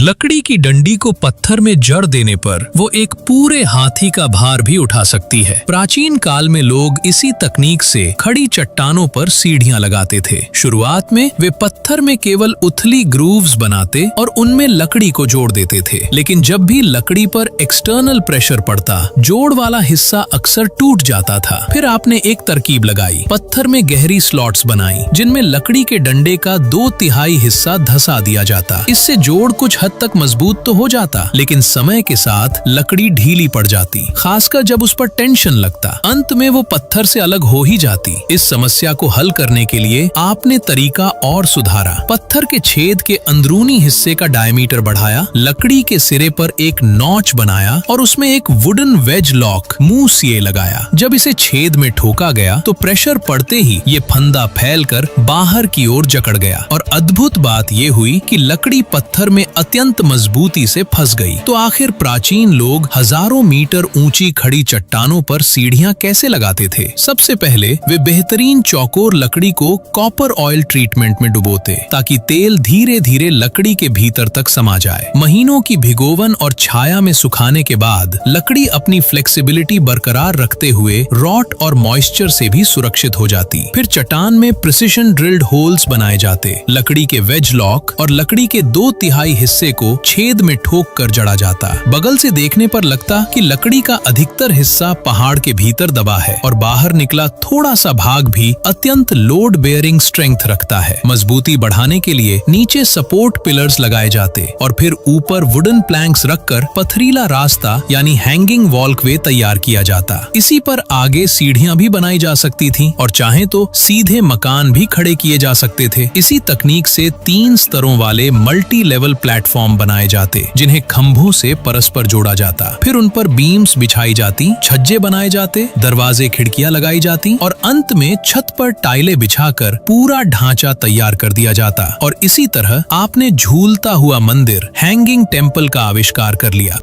लकड़ी की डंडी को पत्थर में जड़ देने पर वो एक पूरे हाथी का भार भी उठा सकती है। प्राचीन काल में लोग इसी तकनीक से खड़ी चट्टानों पर सीढ़ियां लगाते थे। शुरुआत में वे पत्थर में केवल उथली ग्रूव्स बनाते और उनमें लकड़ी को जोड़ देते थे, लेकिन जब भी लकड़ी पर एक्सटर्नल प्रेशर पड़ता, जोड़ वाला हिस्सा अक्सर टूट जाता था। फिर आपने एक तरकीब लगाई, पत्थर में गहरी स्लॉट्स बनाई जिनमें लकड़ी के डंडे का 2/3 हिस्सा धंसा दिया जाता। इससे जोड़ कुछ हद तक मजबूत तो हो जाता, लेकिन समय के साथ लकड़ी ढीली पड़ जाती, खासकर जब उस पर टेंशन लगता। अंत में वो पत्थर से अलग हो ही जाती। इस समस्या को हल करने के लिए आपने तरीका और सुधारा। पत्थर के छेद के अंदरूनी हिस्से का डायमीटर बढ़ाया, लकड़ी के सिरे पर एक नॉच बनाया और उसमें एक वुडन वेज लॉक मुंह सीए लगाया। जब इसे छेद में ठोका गया तो प्रेशर पड़ते ही ये फंदा फैलकर बाहर की ओर जकड़ गया और अद्भुत बात ये हुई कि लकड़ी पत्थर में अत्यंत मजबूती से फंस गई। तो आखिर प्राचीन लोग हजारों मीटर ऊंची खड़ी चट्टानों पर सीढ़ियां कैसे लगाते थे? सबसे पहले वे बेहतरीन चौकोर लकड़ी को कॉपर ऑयल ट्रीटमेंट में डुबोते ताकि तेल धीरे धीरे लकड़ी के भीतर तक समा जाए। महीनों की भिगोवन और छाया में सुखाने के बाद लकड़ी अपनी फ्लेक्सिबिलिटी बरकरार रखते हुए रॉट और मॉइस्चर से भी सुरक्षित हो जाती। फिर चट्टान में प्रिसिशन ड्रिल्ड होल्स बनाए जाते, लकड़ी के वेज लॉक और लकड़ी के 2/3 हिस्से को छेद में ठोक कर जड़ा जाता। बगल से देखने पर लगता कि लकड़ी का अधिकतर हिस्सा पहाड़ के भीतर दबा है और बाहर निकला थोड़ा सा भाग भी अत्यंत लोड बेयरिंग स्ट्रेंथ रखता है। मजबूती बढ़ाने के लिए नीचे सपोर्ट पिलर्स लगाए जाते और फिर ऊपर वुडन प्लैंक्स रखकर पथरीला रास्ता यानी हैंगिंग वॉल्कवे तैयार किया जाता। इसी पर आगे सीढ़ियां भी बनाई जा सकती थीं और चाहे तो सीधे मकान भी खड़े किए जा सकते थे। इसी तकनीक से 3 स्तरों वाले मल्टी लेवल प्लेटफॉर्म बनाए जाते जिन्हें खंभों से परस्पर जोड़ा जाता। फिर उन पर बीम्स बिछाई जाती, छज्जे बनाए जाते, दरवाजे खिड़कियां लगाई जाती और अंत में छत पर टाइलें बिछाकर पूरा ढांचा तैयार कर दिया जाता। और इसी तरह आपने झूलता हुआ मंदिर, हैंगिंग टेम्पल का आविष्कार कर लिया।